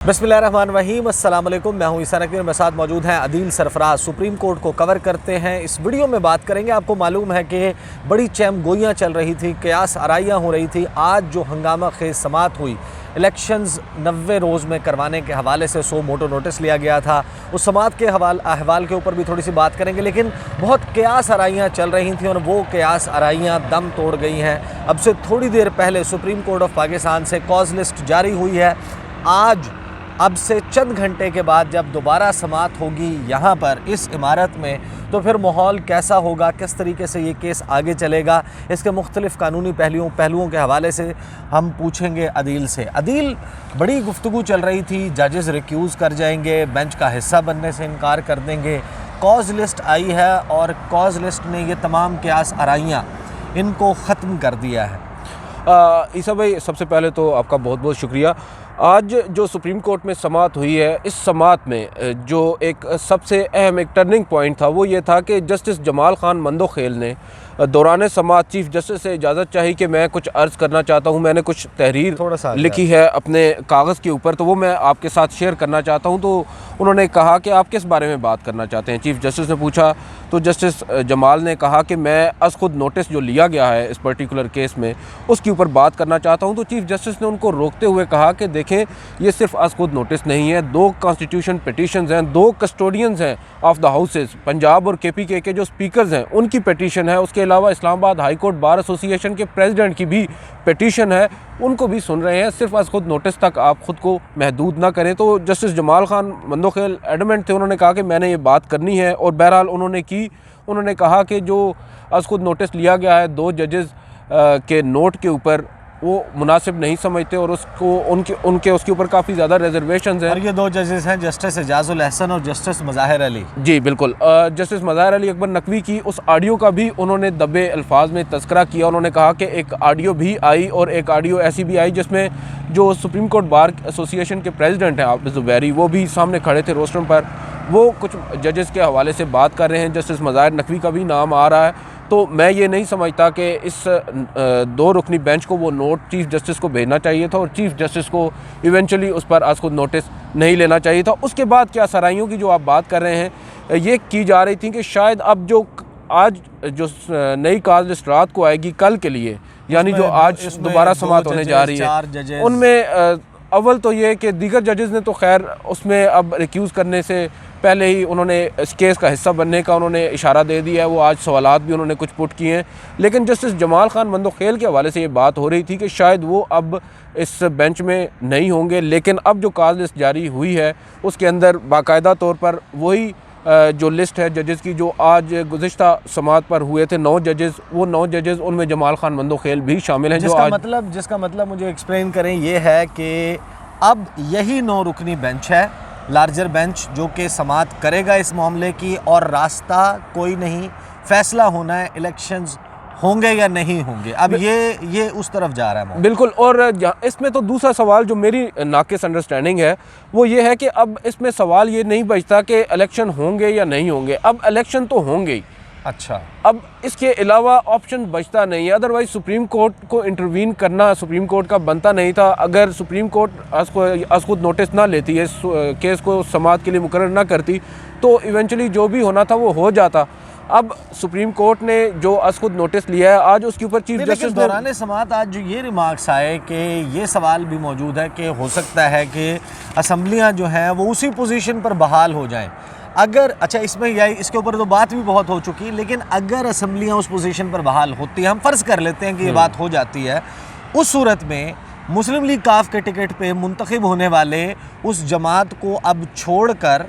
बिस्मिल्लाहिर्रहमानिर्रहीम, अस्सलाम वालेकुम। मैं हूं ईसा नकवी, मेरे साथ मौजूद हैं अदील सरफराज। सुप्रीम कोर्ट को कवर करते हैं। इस वीडियो में बात करेंगे। आपको मालूम है कि बड़ी चैम गोइयाँ चल रही थी, कयास आराइयाँ हो रही थी। आज जो हंगामा खेज समात हुई, इलेक्शंस 90 रोज़ में करवाने के हवाले से 100 मोटो नोटिस लिया गया था। उस समात के अहवाल के ऊपर भी थोड़ी सी बात करेंगे, लेकिन बहुत कयास आराइयाँ चल रही थी और वो कयास आराइयाँ दम तोड़ गई हैं। अब से थोड़ी देर पहले सुप्रीम कोर्ट ऑफ पाकिस्तान से कॉज लिस्ट जारी हुई है। आज अब से चंद घंटे के बाद जब दोबारा समात होगी यहाँ पर इस इमारत में, तो फिर माहौल कैसा होगा, किस तरीके से ये केस आगे चलेगा, इसके मुख्तलिफ़ कानूनी पहलुओं के हवाले से हम पूछेंगे अदील से। अदील, बड़ी गुफ्तगू चल रही थी, जजेस रिक्यूज़ कर जाएंगे, बेंच का हिस्सा बनने से इनकार कर देंगे। कॉज लिस्ट आई है और कॉज लिस्ट ने ये तमाम कयास आराइयाँ इनको ख़त्म कर दिया है। ईसा भाई, सबसे पहले तो आपका बहुत बहुत शुक्रिया। आज जो सुप्रीम कोर्ट में समात हुई है, इस समात में जो एक सबसे अहम एक टर्निंग पॉइंट था वो ये था कि जस्टिस जमाल खान मंदोखेल ने दौरान समात चीफ जस्टिस से इजाज़त चाही कि मैं कुछ अर्ज़ करना चाहता हूँ। मैंने कुछ तहरीर लिखी है अपने कागज़ के ऊपर, तो वो मैं आपके साथ शेयर करना चाहता हूँ। तो उन्होंने कहा कि आप किस बारे में बात करना चाहते हैं, चीफ जस्टिस ने पूछा। तो जस्टिस जमाल ने कहा कि मैं अज़ खुद नोटिस जो लिया गया है इस पर्टिकुलर केस में, उसके ऊपर बात करना चाहता हूँ। तो चीफ जस्टिस ने उनको रोकते हुए कहा कि देखें, ये सिर्फ अज़ खुद नोटिस नहीं है, 2 कॉन्स्टिट्यूशन पिटीशंस हैं, 2 कस्टोडियंस हैं ऑफ द हाउसेस, पंजाब और KPK के जो स्पीकर्स हैं उनकी पिटीशन है। उसके अलावा Islamabad high court bar association के प्रेसिडेंट की भी पिटीशन है, उनको भी सुन रहे हैं। सिर्फ अज़ खुद नोटिस तक आप ख़ुद को महदूद ना करें। तो जस्टिस जमाल खान मंदोखेल एडमेंट थे, उन्होंने कहा कि मैंने ये बात करनी है, और बहरहाल उन्होंने की। उन्होंने कहा कि जो अज़ खुद नोटिस लिया गया है 2 जजेस के नोट के ऊपर, वो मुनासिब नहीं समझते और उसको उनके उसके ऊपर काफ़ी ज़्यादा रिजर्वेशंस हैं। और ये 2 जजेस हैं, जस्टिस एजाजुल एहसन और जस्टिस मज़ाहिर अली। जी बिल्कुल। जस्टिस मज़ाहिर अली अकबर नकवी की उस ऑडियो का भी उन्होंने दबे अल्फाज में तज़किरा किया। उन्होंने कहा कि एक ऑडियो भी आई और एक ऑडियो ऐसी भी आई जिसमें जो सुप्रीम कोर्ट बार एसोसिएशन के प्रेसिडेंट हैं हाफिज़ ज़ुबैरी, वो भी सामने खड़े थे रोस्ट्रम पर। वो कुछ जजेस के हवाले से बात कर रहे हैं, जस्टिस मज़ाहिर नकवी का भी नाम आ रहा है। तो मैं ये नहीं समझता कि इस 2 रुकनी बेंच को वो नोट चीफ़ जस्टिस को भेजना चाहिए था और चीफ़ जस्टिस को इवेंचुअली उस पर आज खुद नोटिस नहीं लेना चाहिए था। उसके बाद क्या सराइयों की जो आप बात कर रहे हैं, ये की जा रही थी कि शायद अब जो आज जो नई कॉज लिस्ट रात को आएगी कल के लिए, यानी जो आज दोबारा समात होने जा रही है, उनमें अव्वल तो ये कि दीगर जजेस ने तो खैर उसमें अब रिक्यूज़ करने से पहले ही उन्होंने इस केस का हिस्सा बनने का उन्होंने इशारा दे दिया है। वो आज सवालात भी उन्होंने कुछ पुट किए हैं, लेकिन जस्टिस जमाल खान मंदोखेल के हवाले से ये बात हो रही थी कि शायद वो अब इस बेंच में नहीं होंगे। लेकिन अब जो कॉज लिस्ट जारी हुई है उसके अंदर बाकायदा तौर पर वही जो लिस्ट है जजेस की जो आज गुज़िश्ता समात पर हुए थे 9 जजेस, वो 9 जजेस उनमें जमाल खान मंदोखेल भी शामिल हैं। जिसका मतलब मुझे एक्सप्लेन करें, ये है कि अब यही 9 रुकनी बेंच है, लार्जर बेंच, जो कि समात करेगा इस मामले की, और रास्ता कोई नहीं, फैसला होना है इलेक्शंस होंगे या नहीं होंगे। अब ये उस तरफ जा रहा है। बिल्कुल। और इसमें तो दूसरा सवाल जो मेरी नाक़िस अंडरस्टैंडिंग है वो ये है कि अब इसमें सवाल ये नहीं बचता कि इलेक्शन होंगे या नहीं होंगे, अब इलेक्शन तो होंगे ही। अच्छा, अब इसके अलावा ऑप्शन बचता नहीं है। अदरवाइज़ सुप्रीम कोर्ट को इंटरवीन करना सुप्रीम कोर्ट का बनता नहीं था। अगर सुप्रीम कोर्ट अज़ खुद नोटिस ना लेती है, इस केस को समात के लिए मुकर्रर ना करती, तो इवेंचुअली जो भी होना था वो हो जाता। अब सुप्रीम कोर्ट ने जो अज़ खुद नोटिस लिया है आज, उसके ऊपर चीफ जस्टिस दौरान समात आज जो ये रिमार्क्स आए कि ये सवाल भी मौजूद है कि हो सकता है कि असम्बलियाँ जो हैं वो उसी पोजीशन पर बहाल हो जाएं। अगर इसमें इसके ऊपर तो बात भी बहुत हो चुकी है, लेकिन अगर असम्बलियाँ उस पोजीशन पर बहाल होती हैं, हम फ़र्ज़ कर लेते हैं कि ये बात हो जाती है, उस सूरत में मुस्लिम लीग काफ के टिकट पे मुंतखब होने वाले उस जमात को अब छोड़कर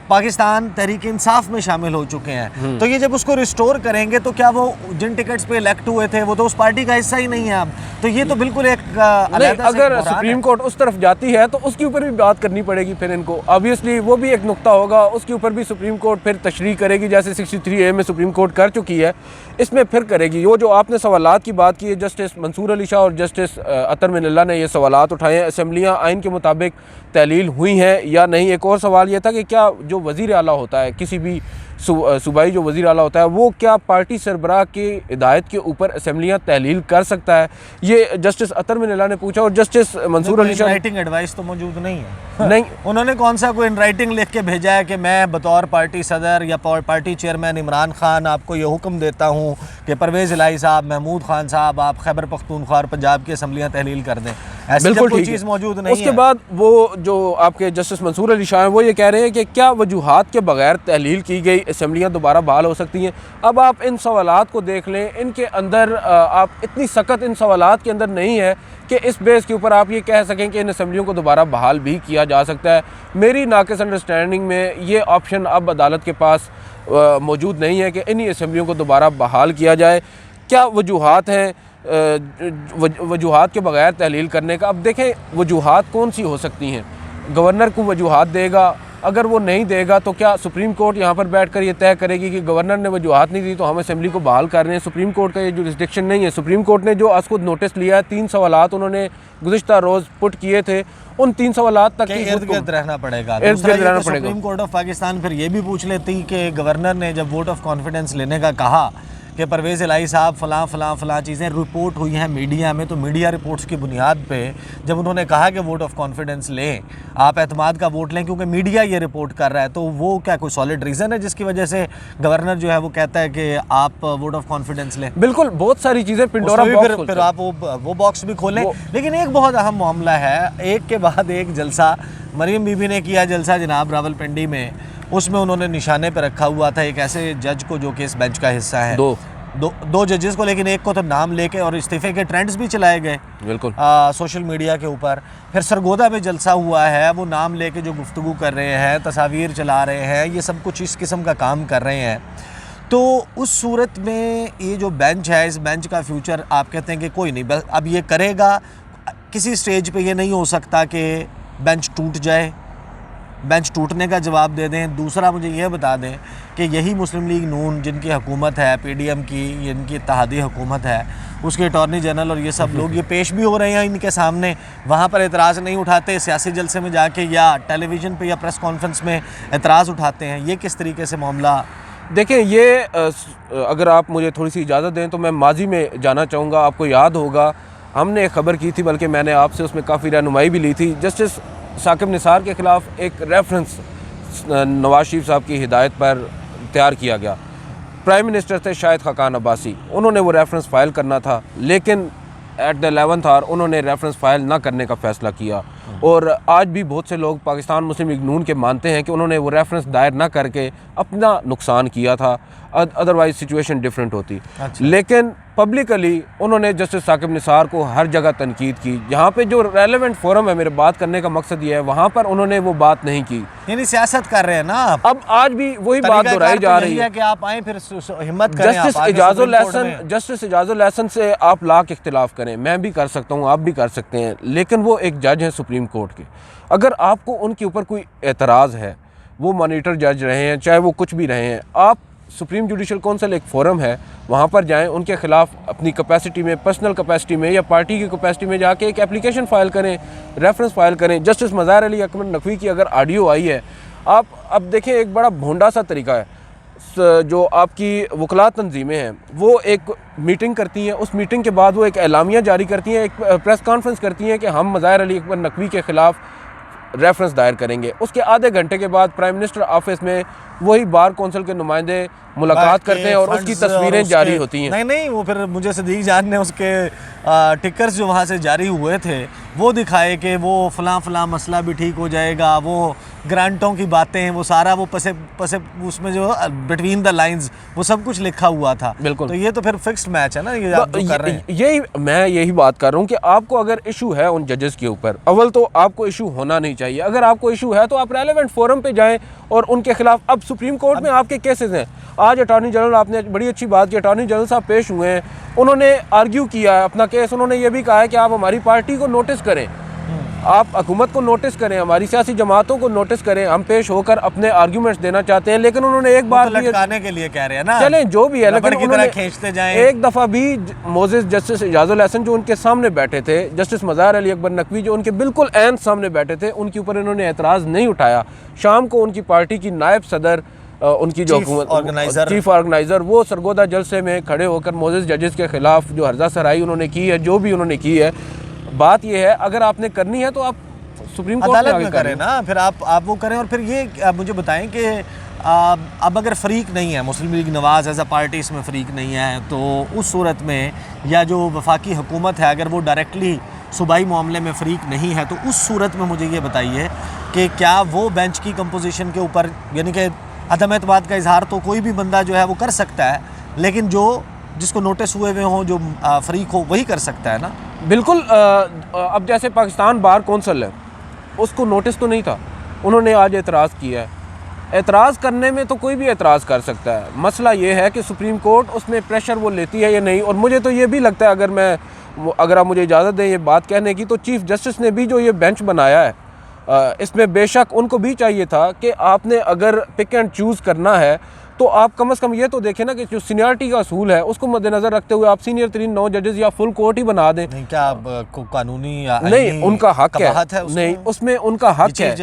पाकिस्तान तहरीक इंसाफ में शामिल हो चुके हैं। तो ये जब उसको रिस्टोर करेंगे तो क्या वो जिन टिकट्स पे इलेक्ट हुए थे वो तो उस पार्टी का हिस्सा ही नहीं है अब। तो ये तो बिल्कुल एक अगर सुप्रीम कोर्ट उस तरफ जाती है तो उसके ऊपर भी बात करनी पड़ेगी फिर इनको। ऑब्वियसली वो भी एक नुक्ता होगा, उसके ऊपर भी सुप्रीम कोर्ट फिर तशरीह करेगी, जैसे 63A में सुप्रीम कोर्ट कर चुकी है, इसमें फिर करेगी। वो जो आपने सवालात की बात की है, जस्टिस मंसूर अली शाह और जस्टिस अतर मिनल्ला ने ये सवालात उठाए हैं, असम्बलियाँ आइन के मुताबिक तहलील हुई हैं या नहीं। एक और सवाल ये था कि क्या जो वज़ीर आला होता है किसी भी सूबाई जो वज़ीर आला होता है वो क्या पार्टी सरबराह की हिदायत के ऊपर असम्बलियाँ तहलील कर सकता है? ये जस्टिस अतर मिन अल्लाह ने पूछा और justice Mansoor Ali Shah writing advice तो मौजूद नहीं है। नहीं, उन्होंने कौन सा कोई इन राइटिंग लिख के भेजा है कि मैं बतौर पार्टी सदर या पार्टी चेयरमैन इमरान खान आपको ये हुक्म देता हूँ कि परवेज़ इलाही साहब, महमूद खान साहब, आप खैबर पख्तूनख्वा और पंजाब की असम्बलियाँ तहलील कर दें? ऐसी बिल्कुल कोई ठीक चीज़ है। मौजूद नहीं उसके है। बाद वो जो आपके जस्टिस मंसूर अली शाह हैं वो ये कह रहे हैं कि क्या वजूहात के बगैर तहलील की गई असम्बलियाँ दोबारा बहाल हो सकती हैं? अब आप इन सवालात को देख लें, इनके अंदर आप इतनी सख्त इन सवालात के अंदर नहीं है कि इस बेस के ऊपर आप ये कह सकें कि इन असम्बलियों को दोबारा बहाल भी किया जा सकता है। मेरी नाक़िस अंडरस्टैंडिंग में ये ऑप्शन अब अदालत के पास मौजूद नहीं है कि इन्हीं असम्बलियों को दोबारा बहाल किया जाए। क्या वजूहात हैं वजूहात के बगैर तहलील करने का? अब देखें वजूहात कौन सी हो सकती हैं। गवर्नर को वजूहात देगा, अगर वो नहीं देगा तो क्या सुप्रीम कोर्ट यहाँ पर बैठकर ये तय करेगी कि गवर्नर ने वजूहात नहीं दी तो हम असेंबली को बहाल कर रहे हैं? सुप्रीम कोर्ट का ये जुरिस्डिक्शन नहीं है। सुप्रीम कोर्ट ने जो आज खुद नोटिस लिया है, 3 सवालात उन्होंने गुज़िश्ता रोज़ पुट किए थे, उन 3 सवालात तक इर्द-गिर्द रहना पड़ेगा। सुप्रीम कोर्ट ऑफ पाकिस्तान फिर ये भी पूछ लेती कि गवर्नर ने जब वोट ऑफ कॉन्फिडेंस लेने का कहा कि परवेज़ इलाही साहब फ़लाँ चीज़ें रिपोर्ट हुई हैं मीडिया में, तो मीडिया रिपोर्ट्स की बुनियाद पे जब उन्होंने कहा कि वोट ऑफ कॉन्फिडेंस लें, आप एतमाद का वोट लें क्योंकि मीडिया ये रिपोर्ट कर रहा है, तो वो क्या कोई सॉलिड रीज़न है जिसकी वजह से गवर्नर जो है वो कहता है कि आप वोट ऑफ कॉन्फिडेंस लें? बिल्कुल, बहुत सारी चीज़ें पिंडोरा बॉक्स फिर आप वो बॉक्स भी खोलें। लेकिन एक बहुत अहम मामला है, एक के बाद एक जलसा मरीम बीबी ने किया जलसा जनाब रावलपिंडी में, उसमें उन्होंने निशाने पर रखा हुआ था एक ऐसे जज को जो कि इस बेंच का हिस्सा है, दो जजेस को, लेकिन एक को तो नाम लेके और इस्तीफे के ट्रेंड्स भी चलाए गए बिल्कुल सोशल मीडिया के ऊपर। फिर सरगोदा में जलसा हुआ है, वो नाम लेके जो गुफ्तगू कर रहे हैं, तस्वीर चला रहे हैं, ये सब कुछ इस किस्म का काम कर रहे हैं। तो उस सूरत में ये जो बेंच है, इस बेंच का फ्यूचर आप कहते हैं कि कोई नहीं, बस अब ये करेगा, किसी स्टेज पे ये नहीं हो सकता कि बेंच टूट जाए, बेंच टूटने का जवाब दे दें। दूसरा मुझे ये बता दें कि यही मुस्लिम लीग नून जिनकी हुकूमत है, PDM की, इनकी इत्तेहादी हुकूमत है, उसके अटॉर्नी जनरल और ये सब लोग ये पेश भी हो रहे हैं इनके सामने, वहाँ पर एतराज़ नहीं उठाते, सियासी जलसे में जाके या टेलीविज़न पे या प्रेस कॉन्फ्रेंस में एतराज़ उठाते हैं। ये किस तरीके से मामला? देखें, ये अगर आप मुझे थोड़ी सी इजाज़त दें तो मैं माजी में जाना चाहूँगा। आपको याद होगा हमने एक ख़बर की थी, बल्कि मैंने आपसे उसमें काफ़ी रहनुमाई भी ली थी। जस्टिस साकिब निसार के ख़िलाफ़ एक रेफरेंस नवाज शरीफ साहब की हिदायत पर तैयार किया गया। प्राइम मिनिस्टर थे शाहिद खाकान अब्बासी, उन्होंने वो रेफरेंस फ़ाइल करना था, लेकिन एट द 11th आवर उन्होंने रेफरेंस फ़ाइल ना करने का फ़ैसला किया। और आज भी बहुत से लोग पाकिस्तान मुस्लिम लीग नून के मानते हैं कि उन्होंने वो रेफरेंस दायर ना करके अपना नुकसान किया था, अदरवाइज़ सिचुएशन डिफरेंट होती। लेकिन पब्लिकली उन्होंने जस्टिस साकिब निसार को हर जगह तनकीद की। यहाँ पे जो रेलेवेंट फोरम है, मेरे बात करने का मकसद ये है, वहाँ पर उन्होंने वो बात नहीं की। यानी सियासत कर रहे हैं ना आप। अब आज भी वही बात दोहराई जा रही है कि आप आए फिर हिम्मत करें। जस्टिस इजाज़ुल एहसन से आप लाख इख्तिलाफ करें, मैं भी कर सकता हूँ, आप भी कर सकते हैं, लेकिन वो एक जज हैं सुप्रीम कोर्ट के। अगर आपको उनके ऊपर कोई एतराज़ है, वो मॉनिटर जज रहे हैं, चाहे वो कुछ भी रहे हैं, आप सुप्रीम जुडिशल काउंसिल एक फोरम है, वहाँ पर जाएं, उनके ख़िलाफ़ अपनी कैपेसिटी में, पर्सनल कैपेसिटी में या पार्टी की कैपेसिटी में जाके एक एप्लीकेशन फ़ाइल करें, रेफरेंस फ़ाइल करें। जस्टिस मज़ार अली अकबर नकवी की अगर ऑडियो आई है, आप अब देखें, एक बड़ा भोंडा सा तरीका है। जो आपकी वकला तंजीमें हैं वो एक मीटिंग करती हैं, उस मीटिंग के बाद वो एक एलामिया जारी करती हैं, एक प्रेस कॉन्फ्रेंस करती हैं कि हम मज़ार अली अकबर नकवी के ख़िलाफ़ रेफरेंस दायर करेंगे। उसके आधे घंटे के बाद प्राइम मिनिस्टर ऑफिस में वही बार कौंसिल के नुमाइंदे मुलाकात करते हैं और उसकी तस्वीरें जारी होती हैं। नहीं, वो फिर मुझे सदीक जान ने उसके टिकर्स जो वहाँ से जारी हुए थे वो दिखाए कि वो फ़लाँ मसला भी ठीक हो जाएगा, वो ग्रांटों की बातें हैं, वो सारा वो पसे उसमें जो बिटवीन द लाइंस वो सब कुछ लिखा हुआ था। बिल्कुल, तो ये तो फिर फिक्स्ड मैच है ना, ये आप जो कर रहे हैं। मैं यही बात कर रहा हूँ कि आपको अगर इशू है उन जजेस के ऊपर, अव्वल तो आपको इशू होना नहीं चाहिए। अगर आपको इशू है तो आप रेलेवेंट फोरम पे जाएं और उनके खिलाफ, अब सुप्रीम कोर्ट में आपके केसेस हैं। आज अटॉर्नी जनरल, आपने बड़ी अच्छी बात की, अटॉर्नी जनरल साहब पेश हुए हैं, उन्होंने आर्ग्यू किया है अपना केस। उन्होंने ये भी कहा है कि आप हमारी पार्टी को नोटिस करें, आप हुकूमत को नोटिस करें, हमारी सियासी जमातों को नोटिस करें, हम पेश होकर अपने आर्ग्यूमेंट्स देना चाहते हैं। लेकिन उन्होंने एक बात लटकाने के लिए कह रहे हैं ना, चलें जो भी है, लेकिन उन्होंने खींचते जाएं। एक दफ़ा भी मोजेस जस्टिस इजाज़ुल एहसन जो उनके सामने बैठे थे, जस्टिस मज़ार अली अकबर नकवी जो उनके बिल्कुल ऐन सामने बैठे थे, उनके ऊपर इन्होंने एतराज़ नहीं उठाया। शाम को उनकी पार्टी की नायब सदर उनकी जो चीफ ऑर्गेनाइज़र वो सरगोदा जलसे में खड़े होकर मोअज़्ज़िज़ जजेस के ख़िलाफ़ जो हर्जा सराई उन्होंने की है, जो भी उन्होंने की है, बात यह है अगर आपने करनी है तो आप सुप्रीम कोर्ट अदालत में करें ना, फिर आप वो करें। और फिर ये मुझे बताएं कि अब अगर फ़रीक नहीं है Muslim League Nawaz as a party इसमें फ़रीक नहीं है, तो उस सूरत में या जो वफाकी हुकूमत है अगर वो डायरेक्टली सूबाई मामले में फ़रीक नहीं है, तो उस सूरत में मुझे ये बताइए कि क्या वो बेंच की कंपोजिशन के ऊपर, यानी कि अदम एतमाद का इजहार तो कोई भी बंदा जो है वो कर सकता है, लेकिन जिसको नोटिस हुए हुए हों, जो फ़रीक हो, वही कर सकता है ना। बिल्कुल। अब जैसे पाकिस्तान बार कौंसल है, उसको नोटिस तो नहीं था, उन्होंने आज एतराज़ किया है। एतराज़ करने में तो कोई भी एतराज़ कर सकता है, मसला ये है कि सुप्रीम कोर्ट उसमें प्रेशर वो लेती है या नहीं। और मुझे तो ये भी लगता है, अगर आप मुझे इजाज़त दें ये बात कहने की, तो चीफ़ जस्टिस ने भी जो ये बेंच बनाया है, इसमें बेशक उनको भी चाहिए था कि आपने अगर पिक एंड चूज़ करना है तो आप कम से कम ये तो देखें ना कि जो सीनियरिटी का असूल है उसको मद्देनज़र रखते हुए आप सीनियर तरीन 9 जजेस या फुल कोर्ट ही बना दें। नहीं, क्या आपको कानूनी नहीं, उनका हक है, नहीं उसमें उनका हक है,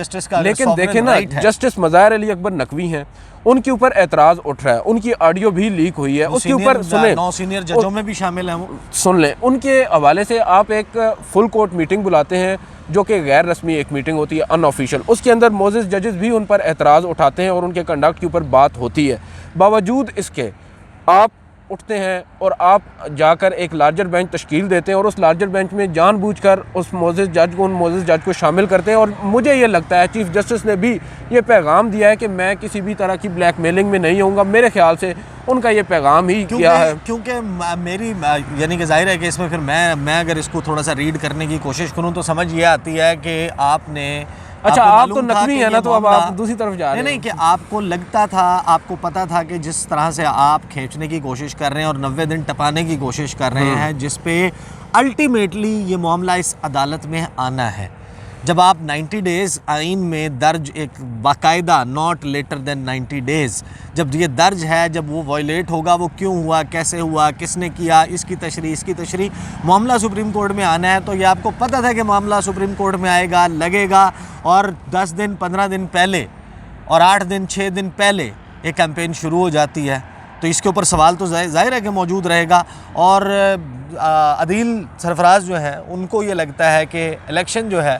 लेकिन देखें ना, जस्टिस मज़ाहिर अली अकबर नकवी हैं, उनके ऊपर एतराज़ उठ रहा है, उनकी ऑडियो भी लीक हुई है, उसके ऊपर सुने, 9 सीनियर जजों में भी शामिल हैं वो, सुन लें। उनके हवाले से आप एक फुल कोर्ट मीटिंग बुलाते हैं जो कि गैर रस्मी एक मीटिंग होती है, अनऑफिशियल, उसके अंदर मोअज़्ज़िज़ जजेस भी उन पर एतराज़ उठाते हैं और उनके कंडक्ट के ऊपर बात होती है। बावजूद इसके आप उठते हैं और आप जाकर एक लार्जर बेंच तश्कील देते हैं और उस लार्जर बेंच में जानबूझकर उस मोअज़्ज़िज़ जज को, उन मोअज़्ज़िज़ जज को शामिल करते हैं। और मुझे ये लगता है चीफ़ जस्टिस ने भी ये पैगाम दिया है कि मैं किसी भी तरह की ब्लैकमेलिंग में नहीं होऊंगा। मेरे ख्याल से उनका ये पैगाम ही किया है, क्योंकि मेरी यानी कि जाहिर है कि इसमें फिर मैं अगर इसको थोड़ा सा रीड करने की कोशिश करूँ तो समझ ये आती है कि आपने, अच्छा आप तो नकवी है ना, तो अब आप दूसरी तरफ जा रहे हैं। नहीं कि आपको लगता था, आपको पता था कि जिस तरह से आप खींचने की कोशिश कर रहे हैं और 90 दिन टपाने की कोशिश कर रहे हैं, जिस पे अल्टीमेटली ये मामला इस अदालत में आना है। जब आप 90 डेज़ आइन में दर्ज एक बाकायदा नॉट लेटर देन 90 डेज़ जब ये दर्ज है, जब वो वायलेट होगा, वो क्यों हुआ, कैसे हुआ, किसने किया, इसकी तशरीह मामला सुप्रीम कोर्ट में आना है, तो ये आपको पता था कि मामला सुप्रीम कोर्ट में आएगा, लगेगा। और 10 दिन 15 दिन पहले और 8 दिन 6 दिन पहले ये कैंपेन शुरू हो जाती है, तो इसके ऊपर सवाल तो जाहिर है कि मौजूद रहेगा। और अदील सरफराज जो है उनको ये लगता है कि इलेक्शन जो है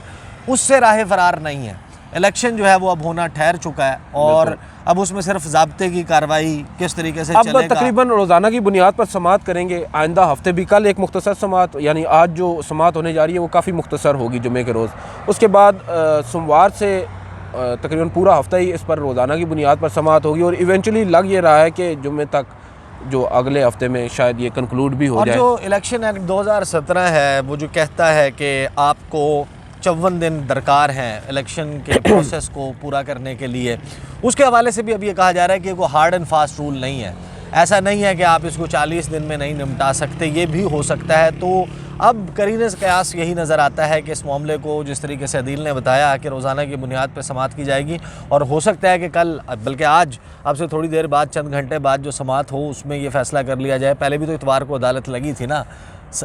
उससे राह फरार नहीं है, इलेक्शन जो है वो अब होना ठहर चुका है और अब उसमें सिर्फ ज़ाब्ते की कार्रवाई किस तरीके से अब तकरीबन रोज़ाना की बुनियाद पर समात करेंगे। आइंदा हफ्ते भी कल एक मुख्तसर समात, यानी आज जो समात होने जा रही है वो काफ़ी मुख्तसर होगी जुमे के रोज़। उसके बाद सोमवार से तकरीबन पूरा हफ्ता ही इस पर रोज़ाना की बुनियाद पर समात होगी और इवेंचुअली लग ये रहा है कि जुमे तक जो अगले हफ्ते में शायद ये कंक्लूड भी हो जाए। जो इलेक्शन एक्ट 2017 है वो जो कहता है कि आपको 54 दिन दरकार हैं इलेक्शन के प्रोसेस को पूरा करने के लिए, उसके हवाले से भी अब ये कहा जा रहा है कि कोई हार्ड एंड फास्ट रूल नहीं है। ऐसा नहीं है कि आप इसको 40 दिन में नहीं निपटा सकते, ये भी हो सकता है। तो अब करीने से कयास यही नज़र आता है कि इस मामले को जिस तरीके से अदील ने बताया कि रोज़ाना की बुनियाद पर समात की जाएगी और हो सकता है कि कल बल्कि आज अब से थोड़ी देर बाद, चंद घंटे बाद जो समात हो उसमें ये फ़ैसला कर लिया जाए। पहले भी तो इतवार को अदालत लगी थी ना,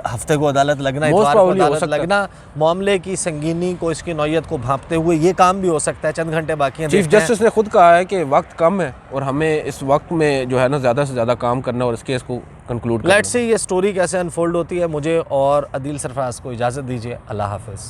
हफ्ते को अदालत लगना, इतवार को अदालत लगना, मामले की संगीनी को, इसकी नौयत को भांपते हुए ये काम भी हो सकता है। चंद घंटे बाकी हैं। चीफ जस्टिस ने खुद कहा है कि वक्त कम है और हमें इस वक्त में जो है ना ज़्यादा से ज़्यादा काम करना और इस केस को कंक्लूड करना। लेट्स सी ये स्टोरी कैसे अनफोल्ड होती है। मुझे और अदील सरफराज को इजाज़त दीजिए। अल्लाह हाफ़िज़।